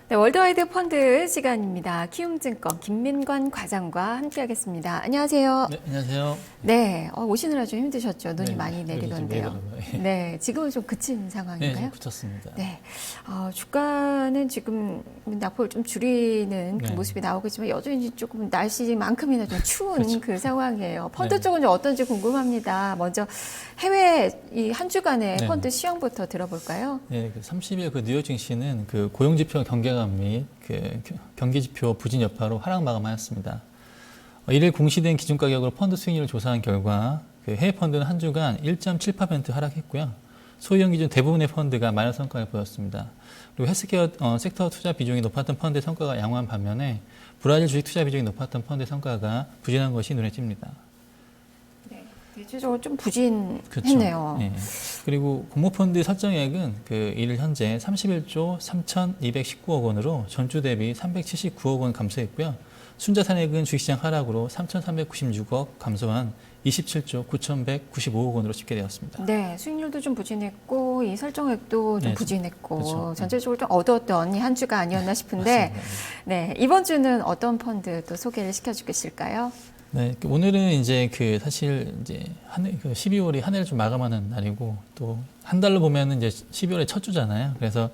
네, 월드와이드 펀드 시간입니다. 키움증권 김민관 과장과 함께하겠습니다. 안녕하세요. 네, 안녕하세요. 네, 오시느라 좀 힘드셨죠? 눈이 네, 많이 내리던데요. 네, 지금은 좀 그친 상황인가요? 네, 좀 그쳤습니다. 네, 주가는 지금 낙폭을 좀 줄이는 그 네. 모습이 나오겠지만 여전히 조금 날씨만큼이나 좀 추운 그렇죠. 그 상황이에요. 펀드 네. 쪽은 좀 어떤지 궁금합니다. 먼저 해외 이 한 주간의 네. 펀드 시황부터 들어볼까요? 네, 그 30일 그 뉴욕 증시는 그 고용지표 경계감 및 그 경기지표 부진 여파로 하락 마감하였습니다. 이를 공시된 기준가격으로 펀드 수익률을 조사한 결과 그 해외 펀드는 한 주간 1.78% 하락했고요. 소형 기준 대부분의 펀드가 마이너스 성과를 보였습니다. 그리고 헬스케어 섹터 투자 비중이 높았던 펀드의 성과가 양호한 반면에 브라질 주식 투자 비중이 높았던 펀드의 성과가 부진한 것이 눈에 띕니다. 대체적으로 좀 부진했네요. 그렇죠. 네. 그리고 공모펀드 설정액은 그 일 현재 31조 3,219억 원으로 전주 대비 379억 원 감소했고요. 순자산액은 주식시장 하락으로 3,396억 감소한 27조 9,195억 원으로 집계되었습니다. 네, 수익률도 좀 부진했고 이 설정액도 좀 네, 부진했고 그렇죠. 전체적으로 좀 어두웠던 이 한 주가 아니었나 싶은데 네, 이번 주는 어떤 펀드 또 소개를 시켜주실까요? 네, 오늘은 이제 그 사실 이제 12월이 한 해를 좀 마감하는 날이고 또 한 달로 보면은 이제 12월의 첫 주잖아요. 그래서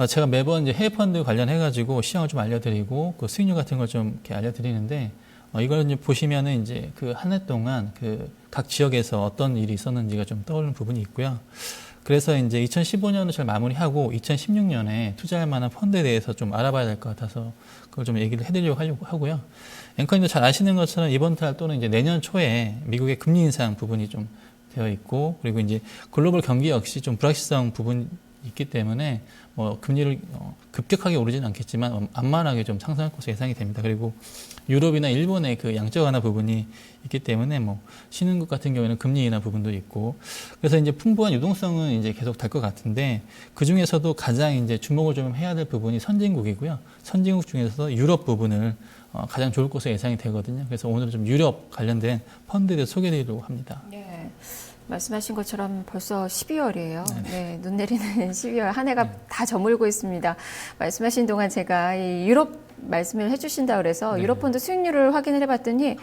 제가 매번 이제 해외 펀드 관련해가지고 시황을 좀 알려드리고 그 수익률 같은 걸 좀 이렇게 알려드리는데 이걸 이제 보시면은 이제 그 한 해 동안 그 각 지역에서 어떤 일이 있었는지가 좀 떠오르는 부분이 있고요. 그래서 이제 2015년을 잘 마무리하고 2016년에 투자할 만한 펀드에 대해서 좀 알아봐야 될 것 같아서 그걸 좀 얘기를 해드리려고 하고요. 앵커님도 잘 아시는 것처럼 이번 달 또는 이제 내년 초에 미국의 금리 인상 부분이 좀 되어 있고 그리고 이제 글로벌 경기 역시 좀 불확실성 부분이 있기 때문에 뭐 금리를 급격하게 오르지는 않겠지만 완만하게 좀 상승할 것으로 예상이 됩니다. 그리고 유럽이나 일본의 그 양적 완화 부분이 있기 때문에 뭐 신흥국 같은 경우에는 금리 인하 부분도 있고 그래서 이제 풍부한 유동성은 이제 계속 될 것 같은데 그 중에서도 가장 이제 주목을 좀 해야 될 부분이 선진국이고요. 선진국 중에서도 유럽 부분을 가장 좋을 것으로 예상이 되거든요. 그래서 오늘은 좀 유럽 관련된 펀드에 대해서 소개해드리려고 합니다. 네. 말씀하신 것처럼 벌써 12월이에요. 네, 눈 내리는 12월 한 해가 다 저물고 있습니다. 말씀하신 동안 제가 이 유럽 말씀을 해주신다 그래서 유럽 펀드 수익률을 확인을 해봤더니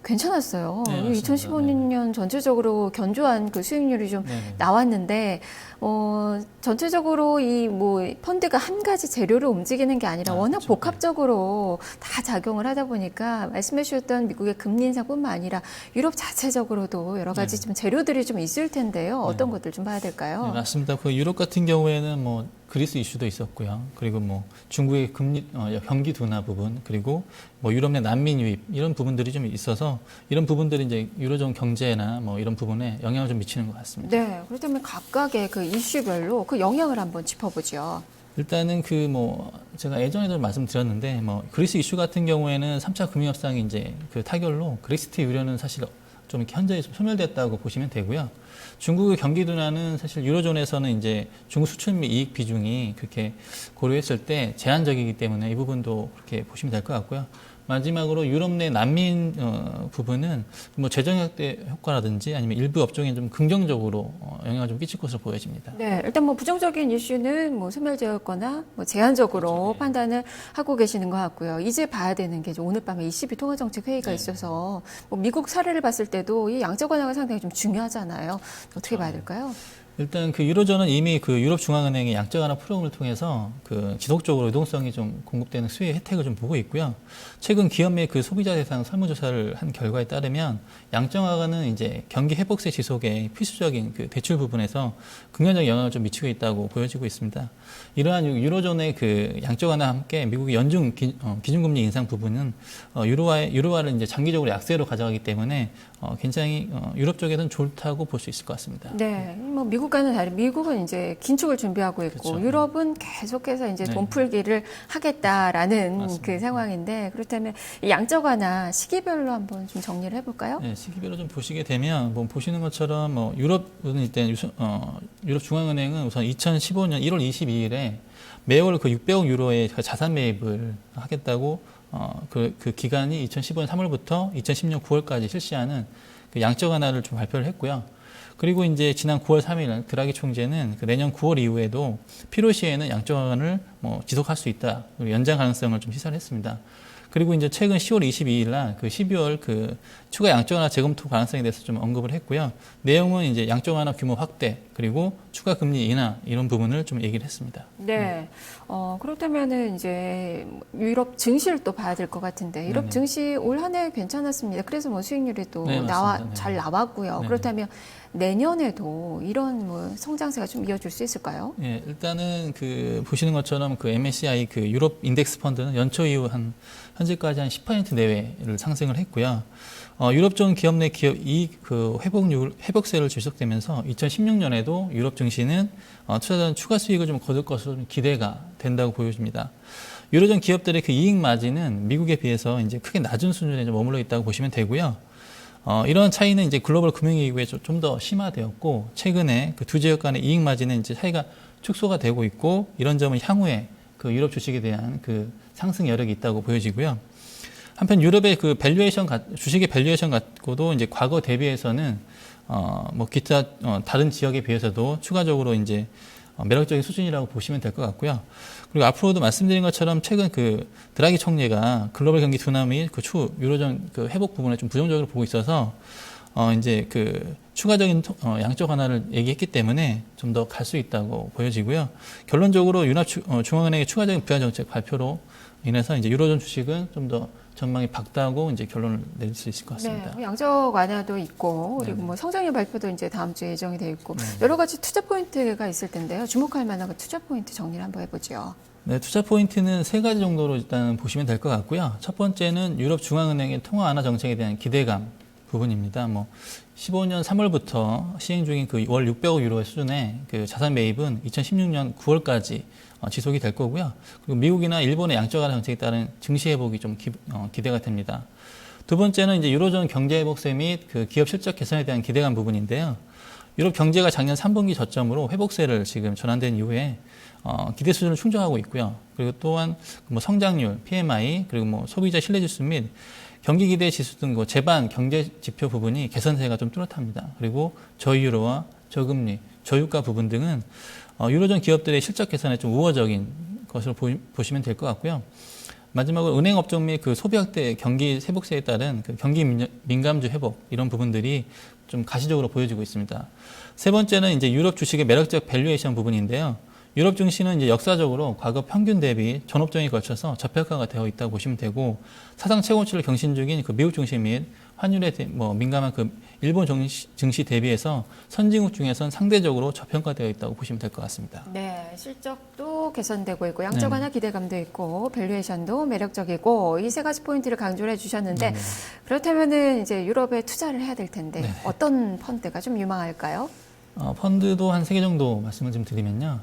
괜찮았어요. 네, 2015년 전체적으로 견조한 그 수익률이 좀 나왔는데, 전체적으로 이 뭐 펀드가 한 가지 재료를 움직이는 게 아니라 워낙 그렇죠. 복합적으로 다 작용을 하다 보니까 말씀해 주셨던 미국의 금리 인상뿐만 아니라 유럽 자체적으로도 여러 가지 좀 재료들이 좀 있을 텐데요. 어떤 것들 좀 봐야 될까요? 네, 맞습니다. 그 유럽 같은 경우에는 뭐 그리스 이슈도 있었고요. 그리고 뭐 중국의 금리 경기 둔화 부분 그리고 뭐 유럽 내 난민 유입 이런 부분들이 좀 있어서 이런 부분들이 이제 유로존 경제나 뭐 이런 부분에 영향을 좀 미치는 것 같습니다. 네, 그렇다면 각각의 그 이슈별로 그 영향을 한번 짚어보죠. 일단은 그 뭐 제가 예전에도 말씀드렸는데 뭐 그리스 이슈 같은 경우에는 3차 금융 협상이 이제 그 타결로 그렉시트 우려는 사실 좀 이렇게 현저히 좀 소멸됐다고 보시면 되고요. 중국의 경기 둔화는 사실 유로존에서는 이제 중국 수출 및 이익 비중이 그렇게 고려했을 때 제한적이기 때문에 이 부분도 그렇게 보시면 될 것 같고요. 마지막으로 유럽 내 난민 부분은 뭐 재정약대 효과라든지 아니면 일부 업종에 좀 긍정적으로 영향을 좀 끼칠 것으로 보여집니다. 네, 일단 뭐 부정적인 이슈는 뭐 소멸되었거나 뭐 제한적으로 그렇죠. 판단을 하고 계시는 것 같고요. 이제 봐야 되는 게 오늘 밤에 ECB 통화정책 회의가 있어서 뭐 미국 사례를 봤을 때도 이 양적 완화가 상당히 좀 중요하잖아요. 어떻게 봐야 될까요? 일단 그 유로존은 이미 그 유럽 중앙은행의 양적 완화 프로그램을 통해서 그 지속적으로 유동성이 좀 공급되는 수혜의 혜택을 좀 보고 있고요. 최근 기업 내 그 소비자 대상 설문조사를 한 결과에 따르면 양적 완화는 이제 경기 회복세 지속에 필수적인 그 대출 부분에서 긍정적 영향을 좀 미치고 있다고 보여지고 있습니다. 이러한 유로존의 그 양적 완화와 함께 미국의 연중 기준금리 인상 부분은 유로화를 이제 장기적으로 약세로 가져가기 때문에 굉장히 유럽 쪽에서는 좋다고 볼 수 있을 것 같습니다. 네, 뭐 미국과는 다른 미국은 이제 긴축을 준비하고 있고 그렇죠. 유럽은 계속해서 이제 돈 풀기를 하겠다라는 맞습니다. 그 상황인데 그렇다면 이 양적 완화 시기별로 한번 좀 정리를 해볼까요? 네, 시기별로 좀 보시게 되면 뭐 보시는 것처럼 뭐 유럽은 일단 유럽 중앙은행은 우선 2015년 1월 22일에 매월 그 600억 유로의 자산 매입을 하겠다고 그 기간이 2015년 3월부터 2010년 9월까지 실시하는 그 양적 완화를 좀 발표를 했고요. 그리고 이제 지난 9월 3일 드라기 총재는 그 내년 9월 이후에도 필요 시에는 양적 완화를 뭐 지속할 수 있다. 그리고 연장 가능성을 좀 시사를 했습니다. 그리고 이제 최근 10월 22일 날 그 12월 그 추가 양적 완화 재검토 가능성에 대해서 좀 언급을 했고요. 내용은 이제 양적 완화 규모 확대 그리고 추가 금리 인하 이런 부분을 좀 얘기를 했습니다. 네. 그렇다면은 이제 유럽 증시를 또 봐야 될 것 같은데 유럽 네네. 증시 올 한 해 괜찮았습니다. 그래서 뭐 수익률이 또 네, 맞습니다. 네. 잘 나왔고요. 네네. 그렇다면 내년에도 이런 뭐 성장세가 좀 이어질 수 있을까요? 예, 일단은 그 보시는 것처럼 그 MSCI 그 유럽 인덱스 펀드는 연초 이후 현재까지 한 10% 내외를 상승을 했고요. 유럽 전 기업 내 기업 이익 그 회복세를 지속되면서 2016년에도 유럽 증시는 투자자는 추가 수익을 좀 거둘 것으로 좀 기대가 된다고 보여집니다. 유로존 기업들의 그 이익 마진은 미국에 비해서 이제 크게 낮은 수준에 좀 머물러 있다고 보시면 되고요. 이런 차이는 이제 글로벌 금융위기에 좀 더 심화되었고, 최근에 그 두 지역 간의 이익 마진은 이제 차이가 축소가 되고 있고, 이런 점은 향후에 그 유럽 주식에 대한 그 상승 여력이 있다고 보여지고요. 한편 유럽의 그 주식의 밸류에이션 갖고도 이제 과거 대비해서는 뭐 기타 다른 지역에 비해서도 추가적으로 이제 매력적인 수준이라고 보시면 될 것 같고요. 그리고 앞으로도 말씀드린 것처럼 최근 그 드라기 총재가 글로벌 경기 둔화 및 그 추후 유로존 그 회복 부분에 좀 부정적으로 보고 있어서 이제 그 추가적인 양적 완화를 얘기했기 때문에 좀 더 갈 수 있다고 보여지고요. 결론적으로 중앙은행의 추가적인 부양 정책 발표로 인해서 이제 유로존 주식은 좀 더 전망이 밝다고 이제 결론을 내릴 수 있을 것 같습니다. 네, 양적 완화도 있고 그리고 네네. 뭐 성장률 발표도 이제 다음 주에 예정이 되어 있고 네네. 여러 가지 투자 포인트가 있을 텐데요. 주목할 만한 그 투자 포인트 정리를 한번 해보죠. 네, 투자 포인트는 세 가지 정도로 일단 보시면 될 것 같고요. 첫 번째는 유럽 중앙은행의 통화 완화 정책에 대한 기대감 부분입니다. 뭐 15년 3월부터 시행 중인 그 월 600억 유로의 수준의 그 자산 매입은 2016년 9월까지 지속이 될 거고요. 그리고 미국이나 일본의 양적 완화 정책에 따른 증시 회복이 좀 기대가 됩니다. 두 번째는 이제 유로존 경제 회복세 및 그 기업 실적 개선에 대한 기대감 부분인데요. 유럽 경제가 작년 3분기 저점으로 회복세를 지금 전환된 이후에 기대 수준을 충족하고 있고요. 그리고 또한 뭐 성장률, PMI, 그리고 뭐 소비자 신뢰지수 및 경기 기대 지수 등 제반 경제 지표 부분이 개선세가 좀 뚜렷합니다. 그리고 저유로와 저금리, 저유가 부분 등은 유로존 기업들의 실적 개선에 좀 우호적인 것으로 보시면 될 것 같고요. 마지막으로 은행 업종 및 그 소비 확대 경기 회복세에 따른 그 경기 민감주 회복 이런 부분들이 좀 가시적으로 보여지고 있습니다. 세 번째는 이제 유럽 주식의 매력적 밸류에이션 부분인데요. 유럽 증시는 이제 역사적으로 과거 평균 대비 전업종에 걸쳐서 저평가가 되어 있다고 보시면 되고 사상 최고치를 경신 중인 그 미국 증시 및 환율에 민감한 그 일본 증시 대비해서 선진국 중에선 상대적으로 저평가되어 있다고 보시면 될 것 같습니다. 네, 실적도 개선되고 있고 양적 완화 기대감도 있고 밸류에이션도 매력적이고 이 세 가지 포인트를 강조를 해주셨는데 그렇다면은 이제 유럽에 투자를 해야 될 텐데 어떤 펀드가 좀 유망할까요? 펀드도 한 3개 정도 말씀을 좀 드리면요.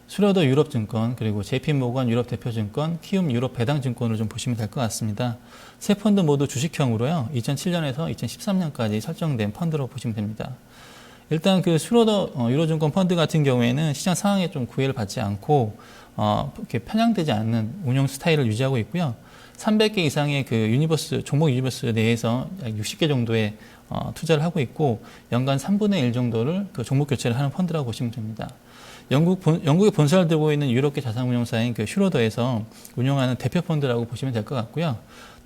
슈러더 유럽증권, 그리고 JP모건 유럽대표증권, 키움 유럽배당증권을 좀 보시면 될 것 같습니다. 세 펀드 모두 주식형으로요. 2007년에서 2013년까지 설정된 펀드로 보시면 됩니다. 일단 그 슈러더 유로증권 펀드 같은 경우에는 시장 상황에 좀 구애를 받지 않고 이렇게 편향되지 않는 운영 스타일을 유지하고 있고요. 300개 이상의 그 종목 유니버스 내에서 약 60개 정도의 투자를 하고 있고 연간 3분의 1 정도를 그 종목 교체를 하는 펀드라고 보시면 됩니다. 영국에 본사를 두고 있는 유럽계 자산운용사인 그 슈로더에서 운영하는 대표 펀드라고 보시면 될 것 같고요.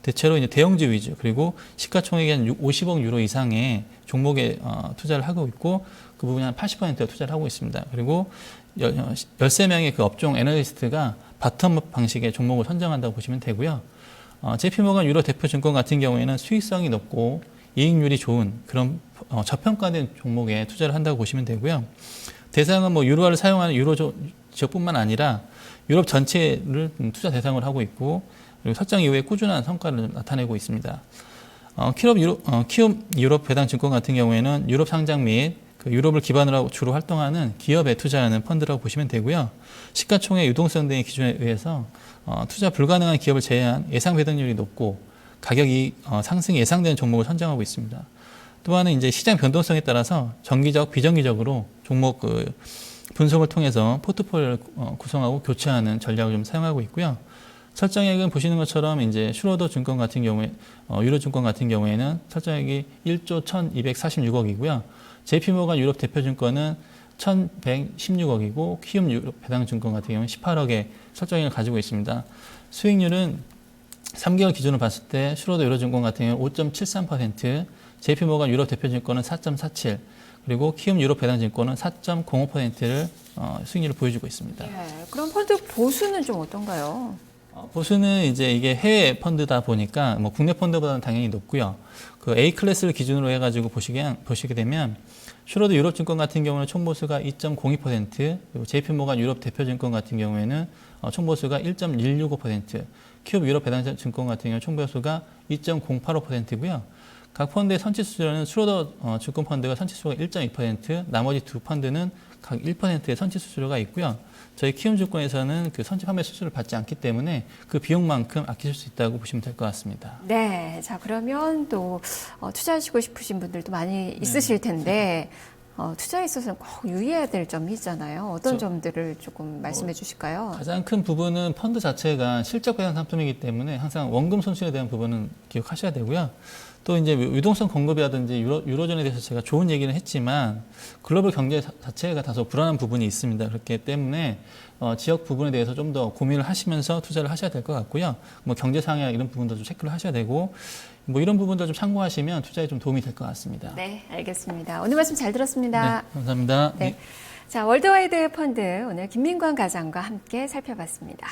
대체로 이제 대형주 위주 그리고 시가총액이 한 50억 유로 이상의 종목에 투자를 하고 있고 그 부분이 한 80%가 투자를 하고 있습니다. 그리고 13명의 그 업종 애널리스트가 바텀업 방식의 종목을 선정한다고 보시면 되고요. JP모건 유로 대표증권 같은 경우에는 수익성이 높고 이익률이 좋은 그런 저평가된 종목에 투자를 한다고 보시면 되고요. 대상은 뭐 유로화를 사용하는 유로 지역뿐만 아니라 유럽 전체를 투자 대상으로 하고 있고 그리고 설정 이후에 꾸준한 성과를 나타내고 있습니다. 키움 유럽 배당증권 같은 경우에는 유럽 상장 및 그 유럽을 기반으로 하고 주로 활동하는 기업에 투자하는 펀드라고 보시면 되고요. 시가총액 유동성 등의 기준에 의해서 투자 불가능한 기업을 제외한 예상 배당률이 높고 가격이 상승이 예상되는 종목을 선정하고 있습니다. 또 하나는 이제 시장 변동성에 따라서 정기적, 비정기적으로 종목 그 분석을 통해서 포트폴리오를 구성하고 교체하는 전략을 좀 사용하고 있고요. 설정액은 보시는 것처럼 이제 슈로더 증권 같은 경우에 유로증권 같은 경우에는 설정액이 1조 1,246억이고요. JP모간 유럽 대표증권은 1,116억이고 키움 유럽 배당증권 같은 경우는 18억의 설정액을 가지고 있습니다. 수익률은 3개월 기준으로 봤을 때 슈로더 유로증권 같은 경우는 5.73%, JP모간 유럽 대표증권은 4.47%, 그리고 키움 유럽 배당증권은 4.05%를 수익률을 보여주고 있습니다. 예, 그럼 펀드 보수는 좀 어떤가요? 보수는 이제 이게 해외 펀드다 보니까 뭐 국내 펀드보다는 당연히 높고요. 그 A 클래스를 기준으로 해가지고 보시게 되면 슈로드 유럽증권 같은 경우는 총보수가 2.02%, 그리고 JP모간 유럽 대표증권 같은 경우에는 총보수가 1.165%, 키움 유럽 배당증권 같은 경우 총보수가 2.085%고요. 각 펀드의 선취 수준은 슈로더 증권 펀드가 선취 수가 1.2%, 나머지 두 펀드는 각 1%의 선취 수수료가 있고요. 저희 키움증권에서는 그 선취 판매 수수료를 받지 않기 때문에 그 비용만큼 아끼실 수 있다고 보시면 될 것 같습니다. 네, 자 그러면 또 투자하시고 싶으신 분들도 많이 있으실 텐데 투자에 있어서는 꼭 유의해야 될 점이 있잖아요. 어떤 점들을 조금 말씀해 주실까요? 가장 큰 부분은 펀드 자체가 실적 배당 상품이기 때문에 항상 원금 손실에 대한 부분은 기억하셔야 되고요. 또 이제 유동성 공급이라든지 유로존에 대해서 제가 좋은 얘기는 했지만 글로벌 경제 자체가 다소 불안한 부분이 있습니다. 그렇기 때문에 지역 부분에 대해서 좀 더 고민을 하시면서 투자를 하셔야 될 것 같고요. 뭐 경제 상황 이런 부분도 좀 체크를 하셔야 되고 뭐 이런 부분들 좀 참고하시면 투자에 좀 도움이 될 것 같습니다. 네, 알겠습니다. 오늘 말씀 잘 들었습니다. 네, 감사합니다. 네. 자, 월드와이드 펀드 오늘 김민관 과장과 함께 살펴봤습니다.